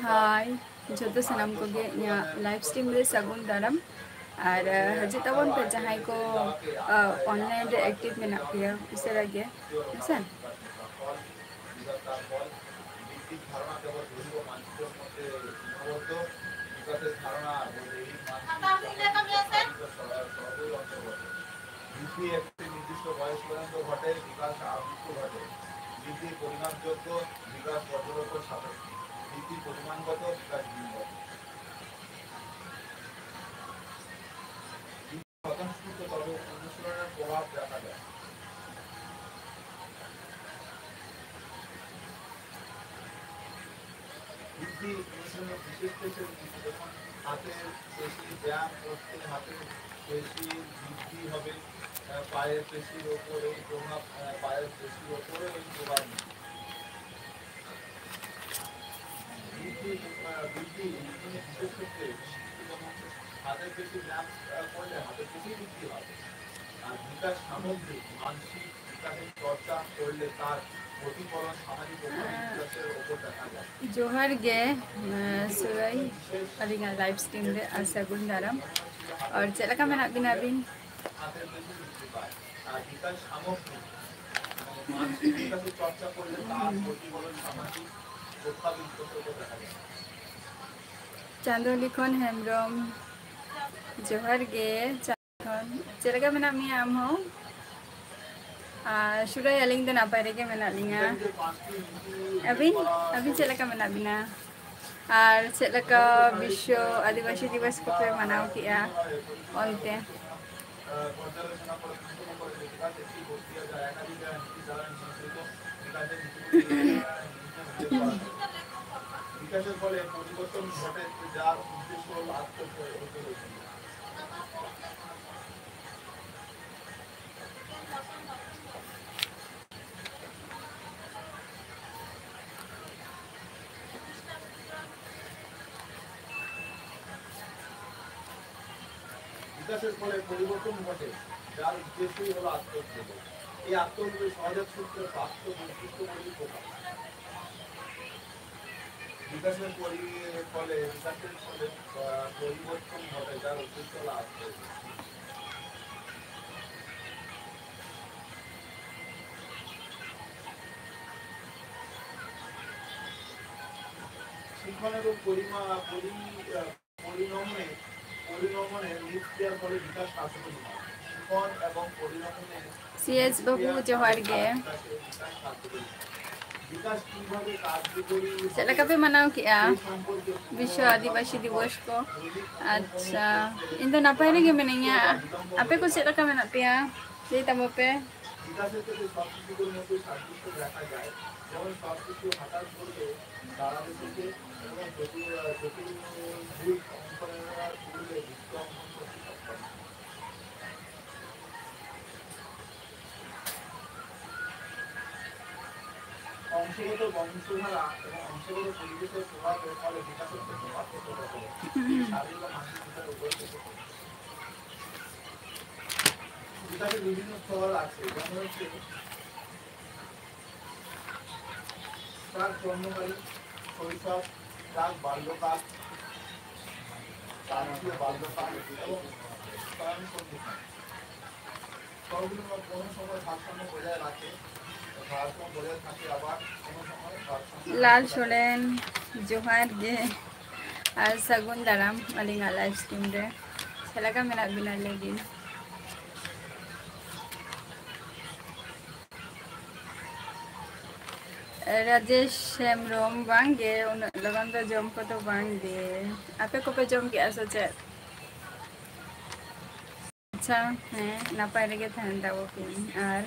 हाय जो सामान को लाइव स्ट्रीम रे सगुन दाराम और हजे तबन पे जहां को ऑनलाइन रे एक्टिव में पे उसे गे सन जोहर गे सुरई अलिंगा लाइव स्ट्रीम रे आ सगुन दाराम और चलका मेना बिना बिन चांदो लिखन हेमब्रम जोहर गे चलका मेना मिया आम हो सुरई अलिंग दो नापाय रेगे मेना लिंगा अभी चलका मेना बिना और चलका विश्व आदिवासी दिवस को पे मनाव किया ओनते परिवर्तन घटे जार उद्देश्य हलो आत्मोद्योग এই আত্মোদ্যোগের সহজাত সূত্রে প্রাপ্ত বৈশিষ্ট্যগুলি প্রকাশ বিকাশের ফলে পরিবর্তন ঘটে যার উদ্দেশ্য হলো আত্মোদ্যোগ শিক্ষণের পরিণমনে নিত্যের ফলে বিকাশ কার্যকরী হয় শিক্ষণ এবং পরিণমনে सीएस बाबू जोहर गे चलका पे मनाव किया विश्व आदिवासी दिवस को अच्छा इन दो नापाय रेगे मेनैया आपे को चलका मेना पेया जे तमो पे অংশগত বংশধারা এবং অংশগত পরিবেশের প্রভাবের ফলে বিকাশের ক্ষেত্রে পার্থক্য ঘটে শারীরিক ও মানসিক বিকাশের উপর বিকাশের বিভিন্ন স্তর আছে যেমন হচ্ছে প্রাক জন্মকালীন শৈশব প্রাক বাল্যকাল প্রাক বাল্যকাল এবং স্বয়ংসম্পূর্ণ সবগুলো কোনো সময় ভারসাম্য বজায় রাখে लाल सोरेन जोहार गे और सगुन दाराम अलिंगा लाइव स्ट्रीम रे चलका मेना बिना लेगिन राजेश हेमब्रम बांगे लगन तो जम को तो बांगे आपे को पे जम के सोचे अच्छा है नापाय रेगे थान दावो पिन और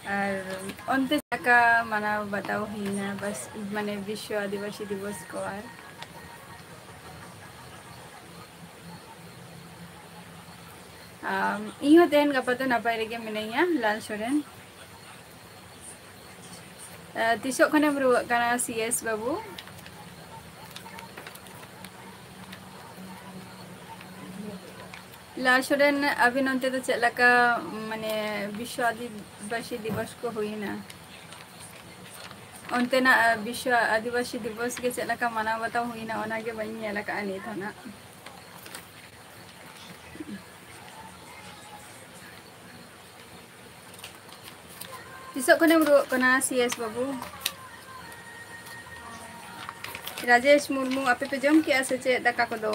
अंते का मना बताओ ही ना बस माने विश्व आदिवासी दिवस को और इहो तेन गपा तो नापाय रेगे मिनैया लाल सोरेन तिसों खनेम रुवाग कना सीएस बाबू लाल सोरेन अभी नोते तो चलका माने विश्व आदिवासी दिवस को हुईना अंतेना विश्व आदिवासी दिवस के चलका मनाव बताओ हुईना ओनागे बनी नेलका आनी था ना तिसों खनेम रुवाग कना सीएस बाबू राजेश मुर्मू आपे पे जम किया से चे दाका को दो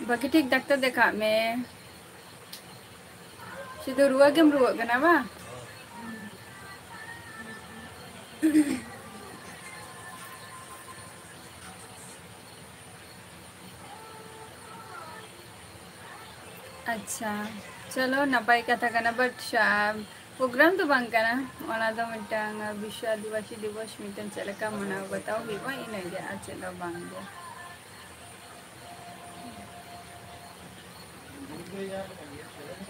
बाकी ठीक डॉक्टर देखा मैं शुद्ध रुआ गेम रुआ कना बा अच्छा चलो नपाई कथा कना बट प्रोग्राम तो बांग कना ओना दो मिटांग विश्व आदिवासी दिवस मिटन चलका मनाव बताओ हिबा इने गे आचे दो बांग दो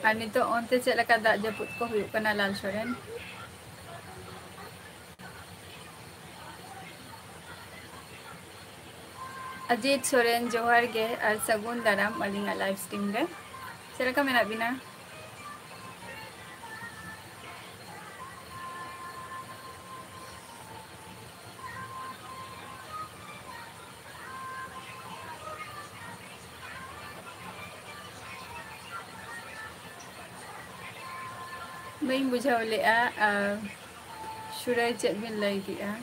अनि तो ओनते चलका दा जपुत को हुई कना लाल सोरेन अजीत सोरेन जोहार गे और सगुन दाराम अलिंगा लाइव स्ट्रीम रे चलका मेना बिना मैं बुझाव ले शुराय चेक बिन लाई दिया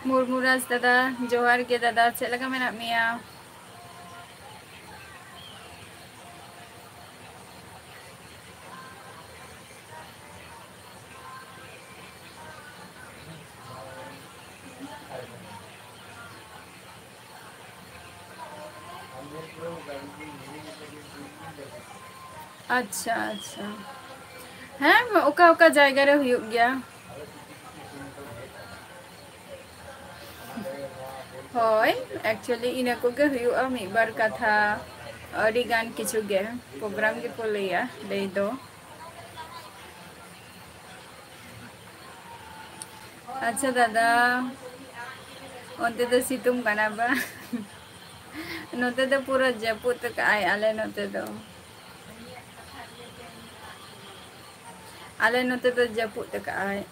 मुरमुराज दादा जोहार के दादा चलका मेना मिया अच्छा अच्छा हैं ओका ओका जायगा रे हुई गया होय एक्चुअली इना को गे हुआ मी बार कथा अड़ी गान किछु गे प्रोग्राम के को लिया ले दो अच्छा दादा ओंते तो सितुम कना बा नोते तो पूरा जपुत काय आले नोते तो आले नोते तो जपुत काय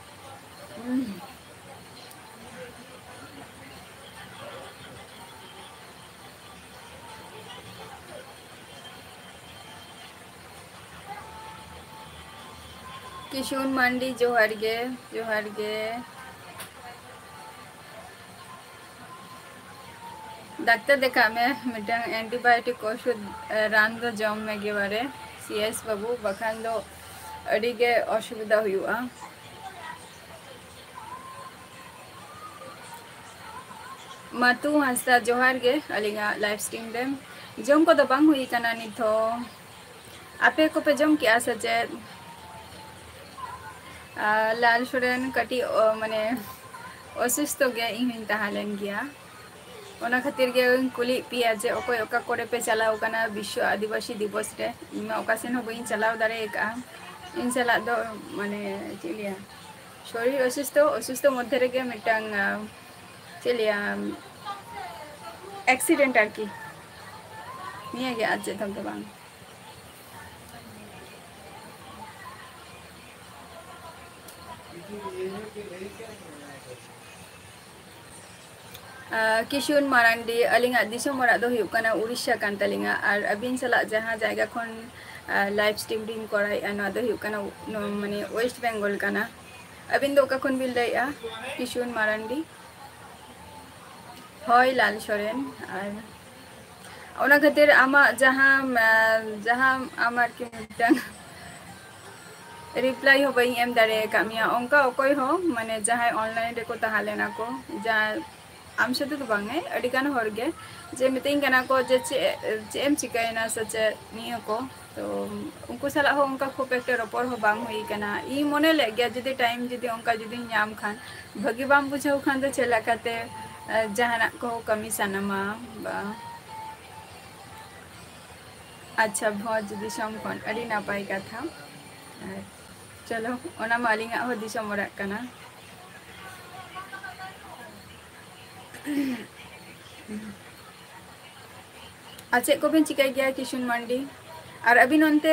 किशोर मंडी जोहार गे डाक्टर देखा मैं मिटन एंटीबायोटिक औषध रान दो जम में गे बारे सीएस बाबू बखान दो अड़ी गे असुविधा हुआ मातू हंसता जोहार गे अलिंगा लाइव स्ट्रीम रे जम को तो बांग हुई कना निथो आपे को पे जम किया सचे लाल सोरेन कटी माने असुस्थ गे इन तहालेन गया ओना खातिर गे कुली पिया जे ओकोय ओका कोरे पे चलाव कना विश्व आदिवासी दिवस रे इमा ओका सेन हो बई चलाव दारे का इन चला दो माने चलिया शरीर असुस्थ मध्य रे गे मिटांग चलिया एक्सीडेंट आरकी निया गे आज जे थम तो बांग किशोर मारांडी अलिंगा दिसोम मरा दो हुयुक कना उड़ीसा कान तलिंगा और अबिन सला जहां जायगा खन लाइव स्ट्रीमिंग कराई अना दो हुयुक कना माने वेस्ट बेंगल कना अबिन दो का खन बिल दैया किशोर मारांडी होय लाल सोरेन और ओना खातिर आमा जहां आमार के मिटांग रिप्लाई हो बई एम दारे कामिया ओंका ओकोय हो माने जहां ऑनलाइन रे को तहालेना को जा आम साथे तो बांगे अडिगान हरगे जे मितिंग कना को जे एम चिकायना सचे नियो को तो उनको सला हो उनका खूब एक रपर हो बांग हुई कना ई मने ले गया जदी टाइम जदी उनका जदी नाम खान भगी बाम बुझाव खान तो चला काते जहाना को कमी सानामा बा अच्छा भोज दिसम खन अड़ी नापाय कथा चलो ओना मालिंगा हो दिसम ओराक कना चेक को बिन चिकाई गया किशुन मंडी और अभी नोनते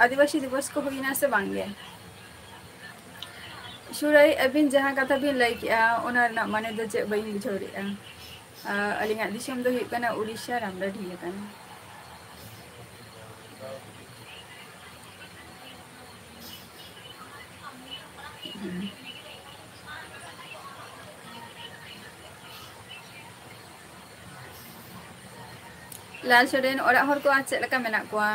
आदिवासी दिवस को हुईना से बांगे शुराई अभी जहाँ कथा भी लाइक ओना ना माने दो चे बइन बुझौरिया अलिंगा दिसम दो हुई कना उड़ीसा रामगढ़ ही कना लाल सोरेन ओरा हर को आज चेक लका मेना कोआ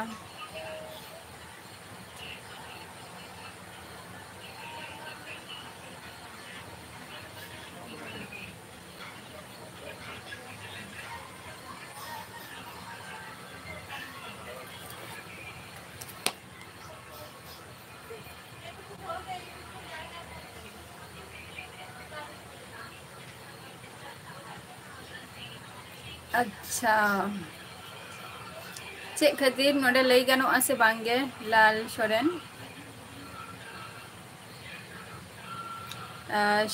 अच्छा चेक खातिर नोडे लई गानो आसे बांगे लाल सोरेन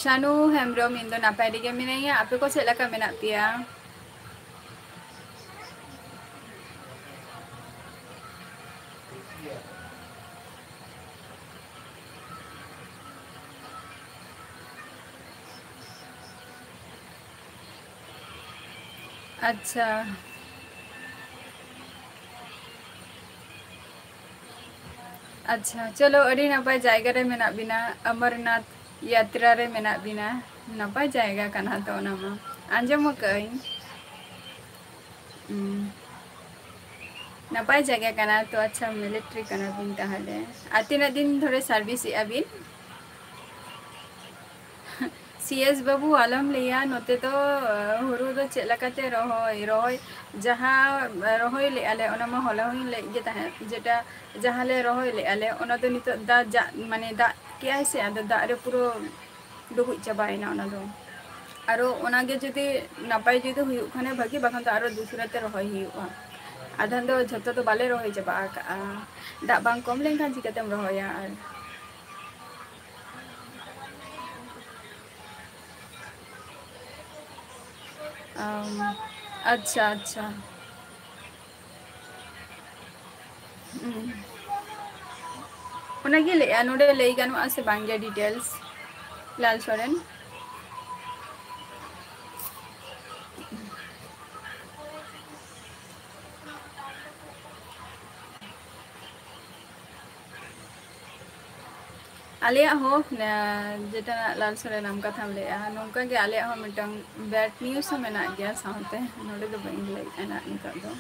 शानू हेम्ब्रम इन दो नापाय दिगे मिनाया आपे को चेक लका मेना पिया अच्छा अच्छा चलो अड़ी नापाय जायगा रे मेना बिना अमरनाथ यात्रा रे मेना बिना नापाय जायगा कना तो नामा आंजम कई नापाय जगह कना तो अच्छा मिलिट्री कना बिन ताहले आतिना दिन थोड़े सर्विस अबिन सीएस बाबू आलम लिया नोते तो हुरु दो चेलकाते रोहय जहाँ रोहय ले आले ओनामा होला हुई ले जे ताहे जेटा जहाँ ले रोहय ले आले ओना तो नितो दा जा माने दा क्या से आदो दा रे पुरो डुबुj चाबायना ओना दो आरो ओनागे जदि नापाय जदि हुयु खाने भागी बाखान तो आरो दूसराते रोहय हुयुआ आधान दो झतो तो बाले रोहय चाबा का दा बांग कम लेंखान चिकातेम रोहया अच्छा अच्छा ओनागे ले नोडे लई गानो आसे बांगे डिटेल्स लाल सोरेन आलिया हो जेटा लाल सोरेन नाम कथा ले नोंका के आलिया हो मिटंग बैड न्यूज़ हो मेना गया साथे नोडे दो बइन ले एना निका दो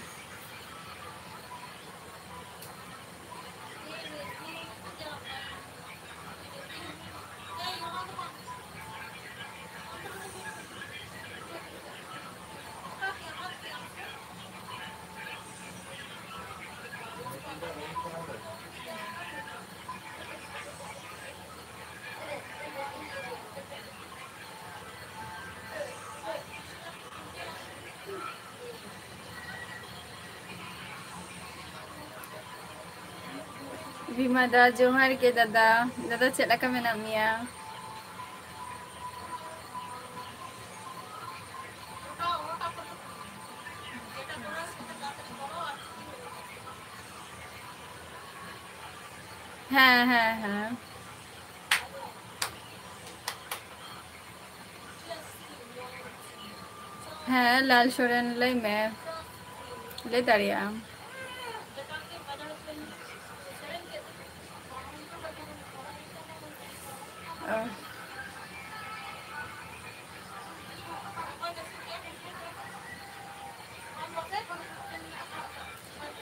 भीमा दा जोहार के दादा दादा चला का मेना मिया हाँ हाँ हाँ हाँ लाल सोरेन लई में ले दाड़िया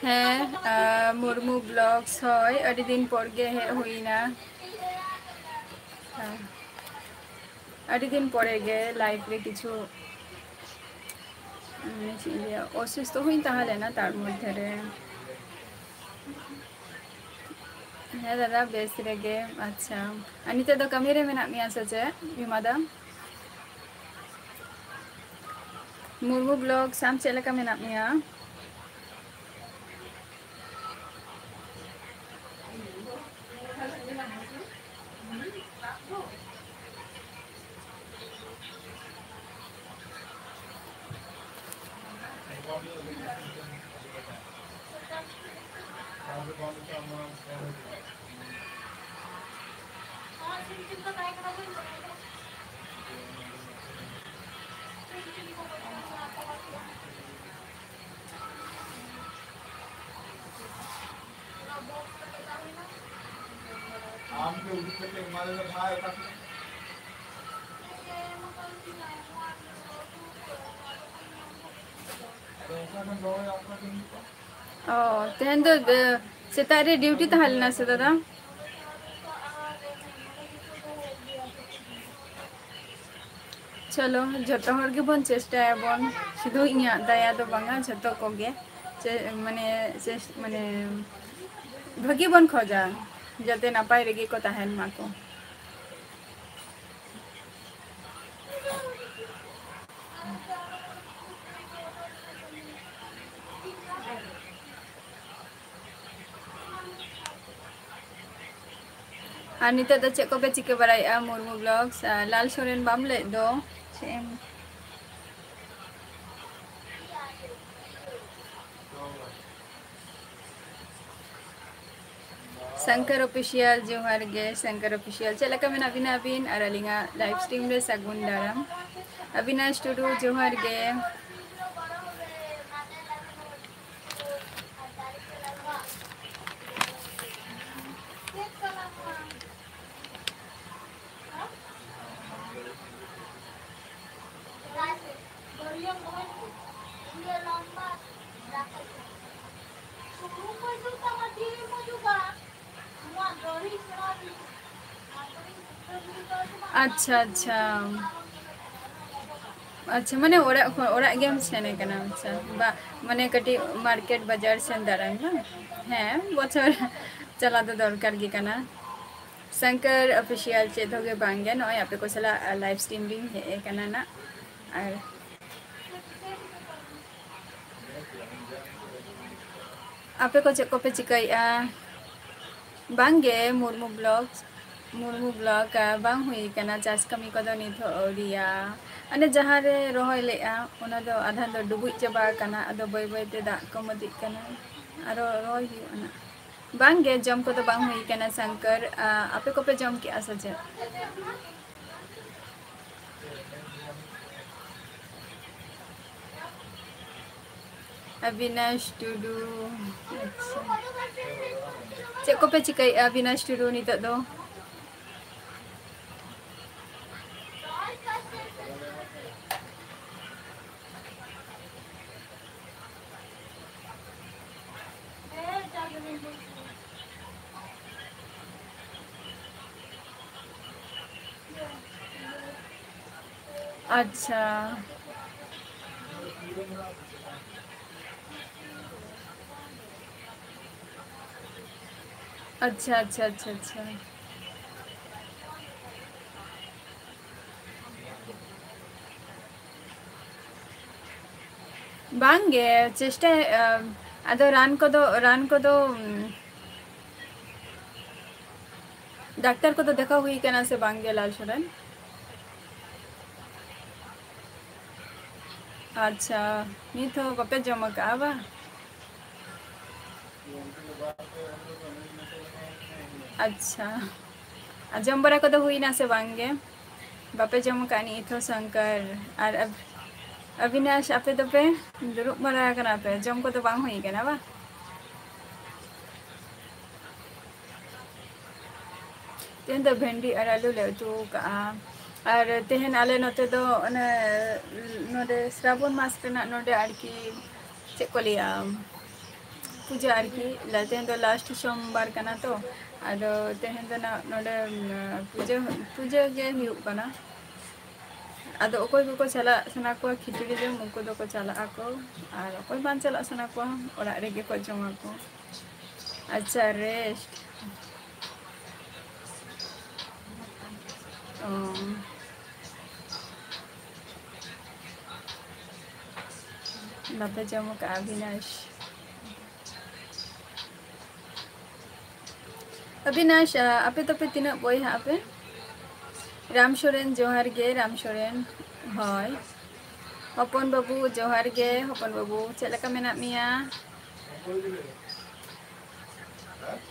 हाँ मुर्मू ब्लॉग्स होय अड़ी दिन पर गे हुईना अड़ी दिन परे गे लाइफ रे किछु असुस्थ हुई ताहले ना तार मध्य रे हाँ दादा बेस रे गे अच्छा अनिते दो कमी रे मेना मिया सचे भीमा दा मुर्मू ब्लॉग साम चेक लेका मेना मिया आम के उड़ी के मारे ना भाई का तो उसका हम लोग आपका दिन ओ तेहन तो सेतारे ड्यूटी तहलना से दादा चलो जतो हर के बन चेष्टा बन शुधु इया दया तो बांगा जतो को गे माने भागी बन खोजा जाते नापाय रेगी को तहन माको और नित तो चेक को पे चिके बराया मुर्मू ब्लॉग्स लाल सोरेन बाम ले दो सेम शंकर ऑफिशियल जोहार गे शंकर ऑफिशियल चल लका मेना बिना बिन और अलिंगा लाइव स्ट्रीम रे सगुन दाराम अविनाश टुडू जोहार गे अच्छा अच्छा अच्छा माने ओरा गेम सेने कना अच्छा बा माने कटी मार्केट बाजार सेन दाराम ना हैं बचर चला तो दरकार गी कना शंकर ऑफिशियल चेक होगे बांगे नय आपे को सला लाइव स्ट्रीम भी हे कना ना और आपे को चेक को पे चिकैया बांगे मुर्मू ब्लॉग बांग हुई कना चास कमी को दो निथो ओरिया अने जहाँ रे रोहय लेआ ओना दो आधा दो डुबुj चबा कना अदो बय बय ते दा को मदि कना आरो रोय हुना बांगे जम को तो बांग हुई कना शंकर आपे को पे जम के आसा जे अविनाश टुडू अच्छा चेक को पे चिकई अविनाश टुडू नितो दो अच्छा अच्छा अच्छा अच्छा अच्छा बांगे चेष्टा अदो रान को दो डॉक्टर को तो देखा हुई कना से बांगे लाल सोरेन अच्छा नी तो बापे जमा का बा अच्छा जम बरा को तो हुई ना से बांगे बापे जम का नी तो शंकर और अविनाश आपे तो पे दुरुप मरा कना पे जम को तो बांग हुई कना बा तेहन तो भेंडी और आलू ले उतु का और तेहन आले नोते दो अने नोडे श्रावण मास रेना नोडे आरकी चेक को लिया पूजा आरकी तेहन तो लास्ट सोमवार कना तो आदो तेहन तो ना नोडे पूजा गे हुयुग कना आदो ओकोय को चला सना को खिचड़ी जो मुको दो को चला आको और ओकोय बान चला सना को ओड़ा रेगे को जमा को अच्छा रेस्ट बापे जम का अविनाश अविनाश आपे तो पे तीना बोई हाँ पे राम सोरेन जोहार गे राम सोरेन हय हपन बाबू जोहार गे हपन बाबू चलका मेना मिया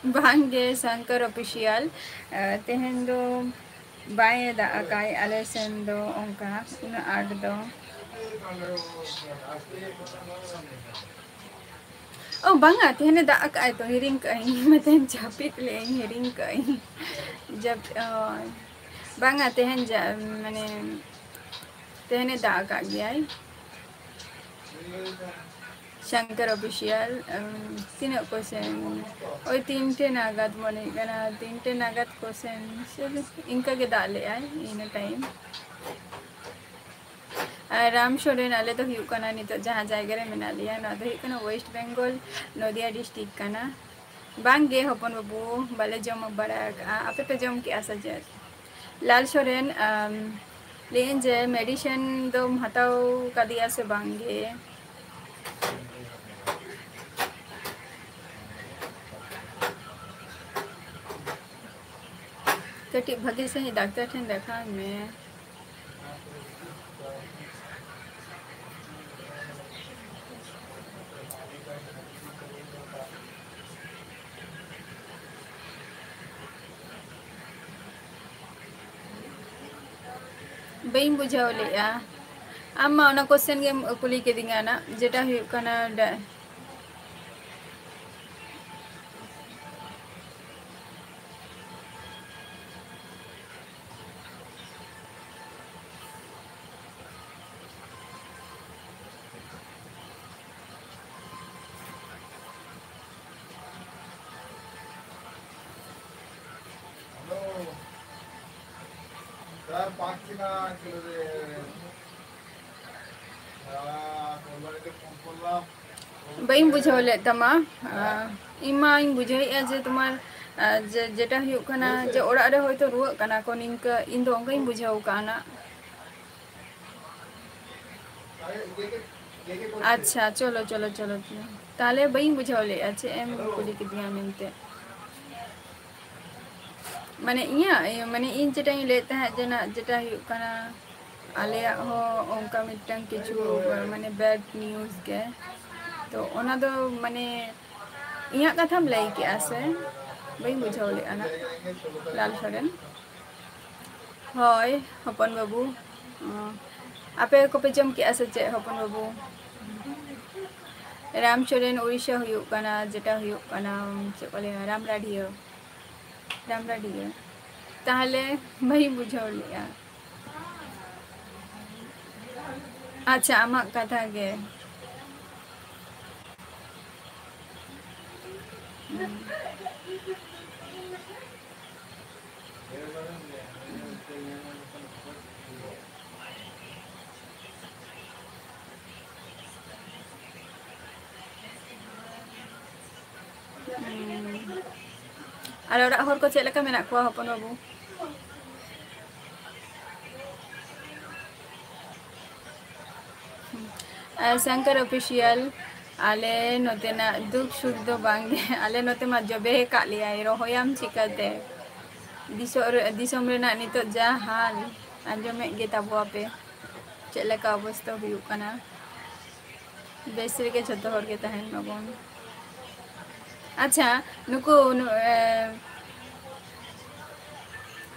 बांगे शंकर ऑफिशियल तेहन दो बाय दा अकाई आले सेन दो ओंका उना आठ दो ओ बांगा तेहने दा अकाई तो हिरिंग कहीं मतलब जापित ले हिरिंग कहीं जब बांगा तेहन माने तेहने दा अका गया शंकर ऑफिशियल तीना क्वेश्चन ओई 3 नागत मने गना 3 नागत क्वेश्चन इनका के डाले आए इन टाइम राम सोरेन आले तो हुकना नितो जहाँ जायगा रे मेना लिया ना तो हुकना वेस्ट बेंगल नदिया डिस्ट्रिक्ट कना बांगे हपन बाबू बाले जम बड़ा आपे पे जम के आसा जे लाल सोरेन लेन जे मेडिसिन दो हताव कदिया से बांगे कटी भागे से ही डॉक्टर ठन देखा में बई बुझाव ले आम ओना क्वेश्चन गेम कुली के दिंगा ना जेटा हुकना बई बुझाव ले तमा इमा इन बुझाई जे तुम्हार जेटा हुकना जे ओड़ा रे होय तो रुआ कना को निंका इन दो अंगा इन बुझाव काना अच्छा चलो चलो चलो ताले बई बुझाव ले अच्छे एम कुली के दिया मिलते माने इया माने इन जेटा लेते हैं जना जेटा हुकना आले हो ओंका मिटन किछु माने बैड न्यूज़ के तो ओना दो माने इया कथाम लई के आसे बई बुझाव ले आना लाल सोरेन हय हपन बाबू आपे को पे जम के आसे चे हपन बाबू राम सोरेन उड़ीसा हुकना जेटा हुकना चे बोले रामराडियो ताहले बई बुझाव ले अच्छा आमा कथा गे और ओरा हर को चेक लका मेना को हपन बाबू शंकर ऑफिशियल आले नोते ना दुख सुख दो बांगे आले नोते मा जबे का लिया रोहयाम चिकाते दिसोम रेना नितो जा हाल आंजमे गे ताबो पे चेक लका अवस्था हुयुक कना बेस रे के जतो हर के तहन मबन अच्छा नुको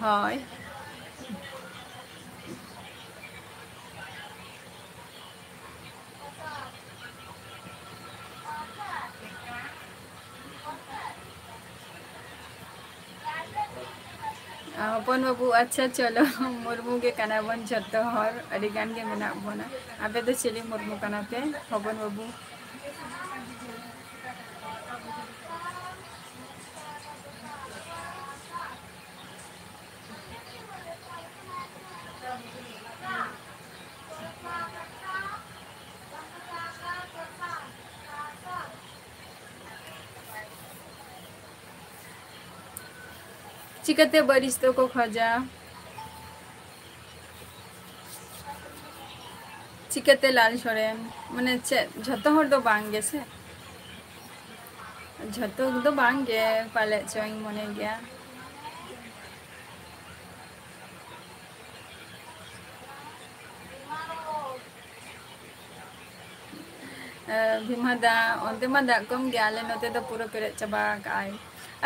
हय हपन बाबू अच्छा चलो मुर्मू के कना बन जतो हर अड़ी गान के मेना बना आपे तो चली मुर्मू कना पे हपन बाबू चिकते बरिस्तो को खजा चिकाते लाल सोरेन माने चे झतो हर दो बांगे से झतो दो बांगे पाले चोइंग मने गया भीमादा अंते मा दाग कम गया ले नोते तो पूरा पेरे चबा काई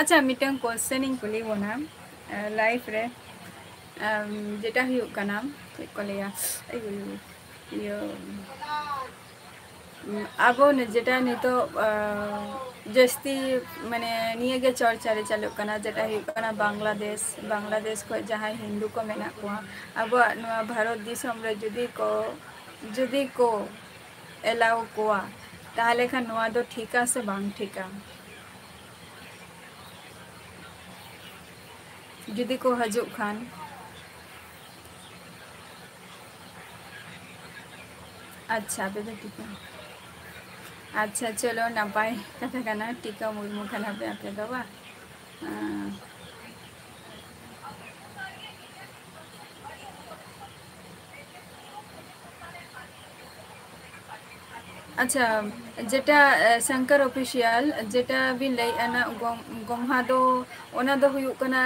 अच्छा मिटन क्वेश्चन इन कुली बोना लाइफ रे जेटा हुयुग कना चेक को लेया यो आबो ने जेटा नितो जस्ती माने निये गे चर्चा रे चालू कना जेटा हुयुग कना बांग्लादेश को जहां हिंदू को मेना को आबो नुआ भारत दिसम रे जुदी को एलाउ कोआ ताहले खान नुआ दो ठीका से बांग ठीका जुदी को हजुक खान अच्छा पे ठीक है अच्छा चलो नापाय कथा कना टीका मुर्मू खाना पे आपे दवा अच्छा जेटा शंकर ऑफिशियल जेटा भी लई अना गोमहा दो ओना दो हुयुग कना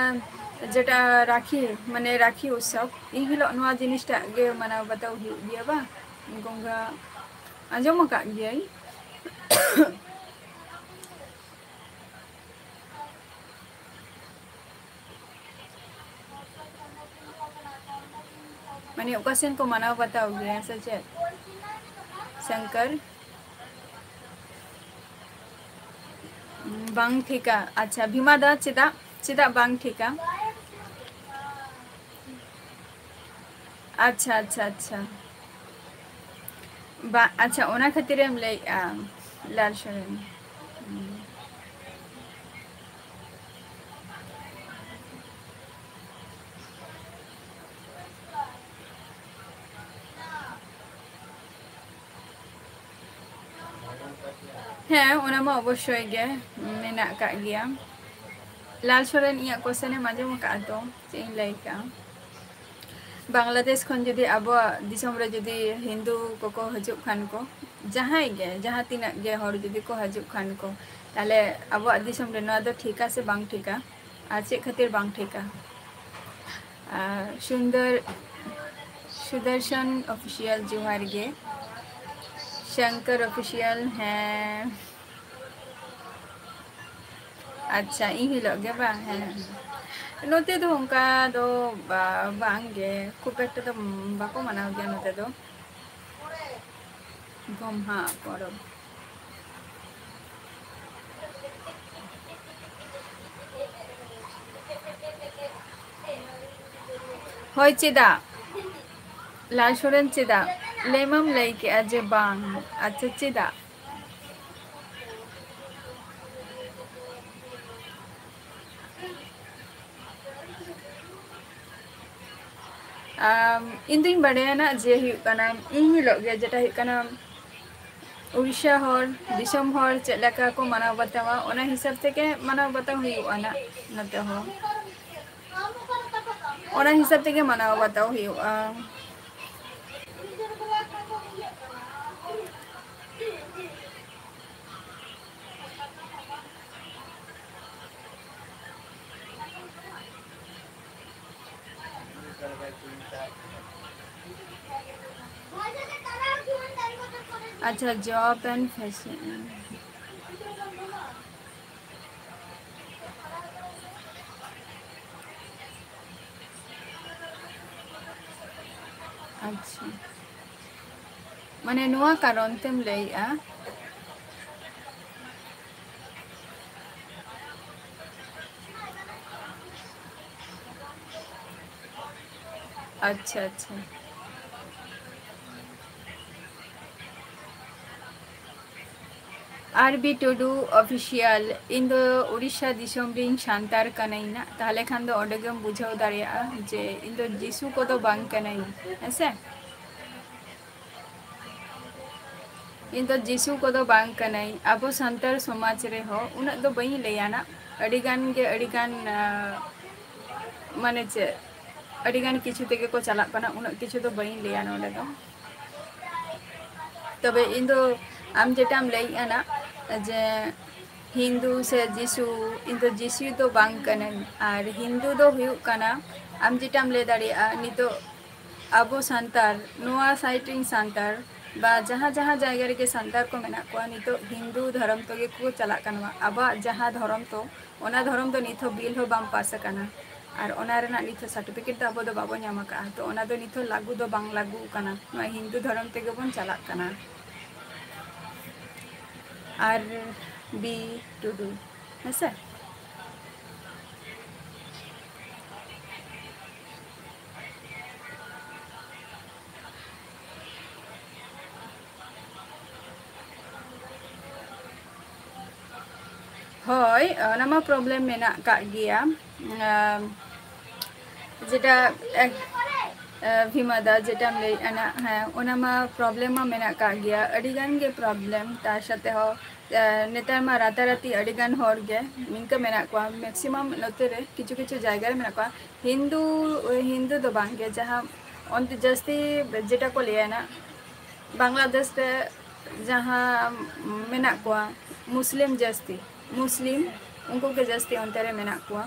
जेटा राखी माने राखी उत्सव इन हिलो नवा जिनिसटा गे माना बताओ हुयुग गया बा गंगा आजम का गया माने ओकासेन को माना बताओ गया सचे शंकर बांग ठीका अच्छा भीमा दा चिदा बांग ठीका अच्छा अच्छा अच्छा अच्छा ओना खातिर हम ले लाल सोरेन हाँ ओना मा अवश्य गे मेना का गया लाल सोरेन इया क्वेश्चन माजे मका तो चेन लाइका बांग्लादेश खन जुदी अब दिसम रे जुदी हिंदू को हजुक खान को जहां गे जहां तिना गे हर जुदी को हजुक खान को ताले अब दिसम रे नवा दो ठीका से बांग ठीका आ चे खातिर बांग ठीका सुदर्शन ऑफिशियल जोहार गे शंकर ऑफिशियल है अच्छा इन हिलो गे बा है नोते दो उनका दो बांगे खूब एक तो बाको मनाओ गया नोते दो गम्हा परब होय चिदा लाल सोरेन चिदा लेमम लेके अजे बांग अच्छा चिदा इन दिन बड़े ना जे हुकना इन हिलो गे जेटा हुकना उड़ीसा हर दिसम हर चेलका को मानाव बतावा ओना हिसाब तेके मानाव बताव हुयुआ ना नते हो ओना हिसाब तेके मानाव बताव हुयुआ अच्छा जॉब एंड फैशन अच्छा माने नुआ कारण तेम लैया अच्छा अच्छा आरबी टुडू ऑफिशियल इन दो उड़ीसा दिसम रिंग शांतार कनाइना ताहले खान दो ओडेगम बुझाव दारिया जे इन दो जिसु को दो बांग कनाई ऐसे इन दो जिसु को दो बांग कनाई अब संतर समाज रे हो उन दो बई लेयाना अडिगान के अडिगान माने चे अडिगान किछु तेके को चला कना उन किछु दो बई लेयाना ओडे दो तबे इन दो आम जेटाम लई आना जे हिंदू से जिसु इन दो जिसु तो बांग कनन और हिंदू दो हुयुक कना आम जेटाम ले दाड़िया नितो अबो सांतार नोआ साइटिंग सांतार बा जहाँ जहाँ जायगा रे के सांतार को मेना को नितो हिंदू धर्म तो को चला कनवा अब जहाँ धर्म तो ओना धर्म तो नितो बिल हो बाम पास कना और ओना रेना नितो सर्टिफिकेट तो अब दो बाबो ᱧᱟᱢ का तो ओना दो नितो लागू दो बांग लागू कना नोआ हिंदू धर्म ते के बन चला कना आर बी टुडू हेसे হয় নামা প্রবলেম মেনা কা গিয়া যেটা ভিমাদা যেটা আমি আনা হ্যাঁ ওনামা প্রবলেম মা মেনা কা গিয়া আডিগান গে প্রবলেম তার সাথে হ নেতার মা রাতারাতি আডিগান হর গে নিংকা মেনা কোয়া ম্যাক্সিমাম নতেরে কিছু কিছু জায়গায় মেনা কোয়া হিন্দু হিন্দু দো বাঙ্গে যাহা অন্তে জাস্তি যেটা কো লিয়া না বাংলাদেশ তে যাহা মেনা কোয়া মুসলিম জাস্তি मुस्लिम उनको के जस्ती अंतरे मेना कुआ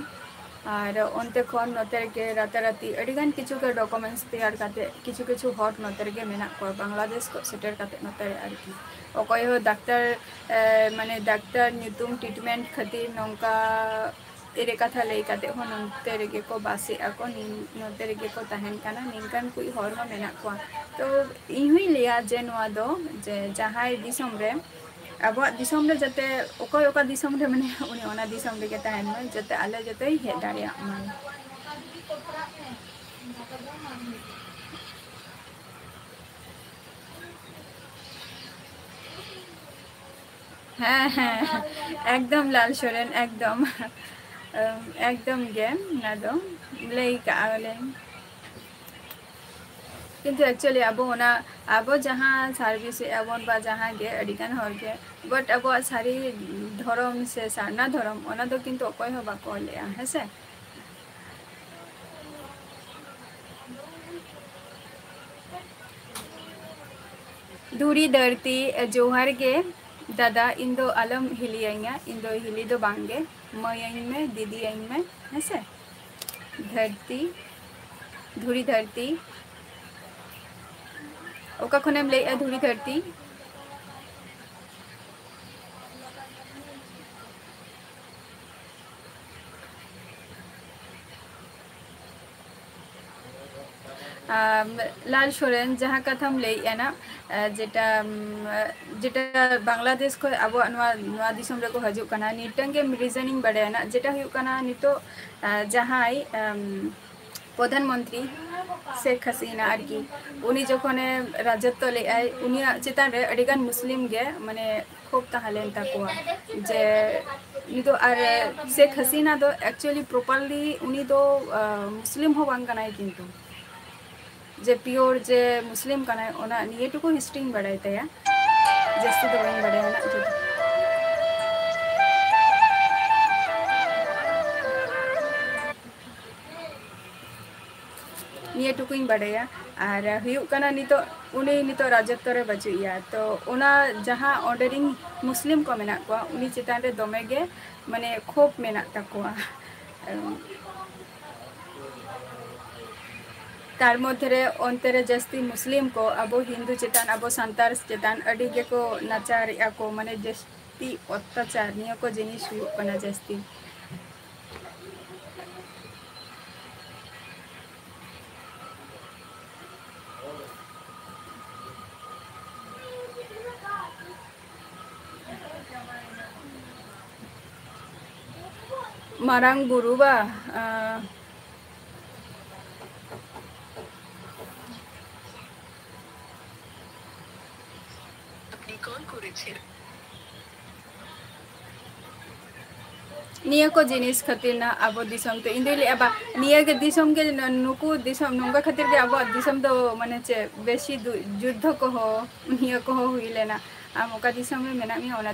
और अंते खन नतेर के राताराती अडिगान किछु के डॉक्यूमेंट्स तैयार करते किछु हॉट नतेर के मेना कुआ बांग्लादेश को सेटर करते नतेरे आरकी ओकय हो डाक्टर माने डाक्टर नितुम ट्रीटमेंट खातिर नंका एरे कथा लई काते हो नतेरे के को बासे आको नतेरे के को तहन काना निंकान कुई हर हो मेना कुआ तो इहुई लिया जे नोआ दो जे जहाय दिसम रे अब दिसम रे जते ओकय ओका दिसम रे माने उनी ओना दिसम रे के तहन में जते आले जते हे दाड़िया मन हाँ हाँ एकदम लाल सोरेन एकदम गेम ना दो लई का आले किंतु एक्चुअली अब होना अब जहाँ सार्विस एबन बा जहाँ गे अडिगान हर गे बट अब सारी धर्म से सारना धर्म ओना दो किंतु ओकय हो बाको लेया हेसे धूरी धरती जोहार गे दादा इन दो आलम हिली आइया इन दो हिली दो बांगे मई में दीदी आई में हेसे धरती धूरी धरती ओका खनेम ले धूरी धरती लाल सोरेन जहाँ कथम ले ना जेटा जेटा बांग्लादेश को अब नवा दिसम रे को हजू कना निटंगे रीजनिंग बड़े ना जेटा हुयु कना नितो जहाँ प्रधानमंत्री शेख हसीना आरकी उनी जखने राजत्व ले उनिया चितान रे अडिगान मुस्लिम गे माने खूब ताहलेन ताकुआ जे नितो आर शेख हसीना दो एक्चुअली प्रॉपर्ली उनी दो मुस्लिम हो बांग कनाय किंतु जे प्योर जे मुस्लिम कनाय ओना निये टुकु हिस्ट्री बड़ाय तया जस्ती तो बन बड़े ना निये टुकुኝ बड़ाया और हुयुक कना नितो उनी नितो राजत्व रे बचुया तो ओना जहाँ ऑर्डरिंग मुस्लिम को मेना को उनी चितान रे दोमे गे माने खूब मेना ताकुआ तार मध्य अंतरे जस्ती मुस्लिम को अब हिंदू चितान अब सांतार चितान अडी गे को नाचार या को माने जस्ती अत्याचार निया को जिनिस हुयुक कना जस्ती मारांग बुरु बा निया को जिनिस खातिर ना अब दिसम तो इंदुली अब निया के दिसम के नुकु दिसम नंगा खातिर के अब दिसम तो माने चे बेसी युद्ध को हो निया को हो हुई लेना आम ओका दिसम में मेना मी ओना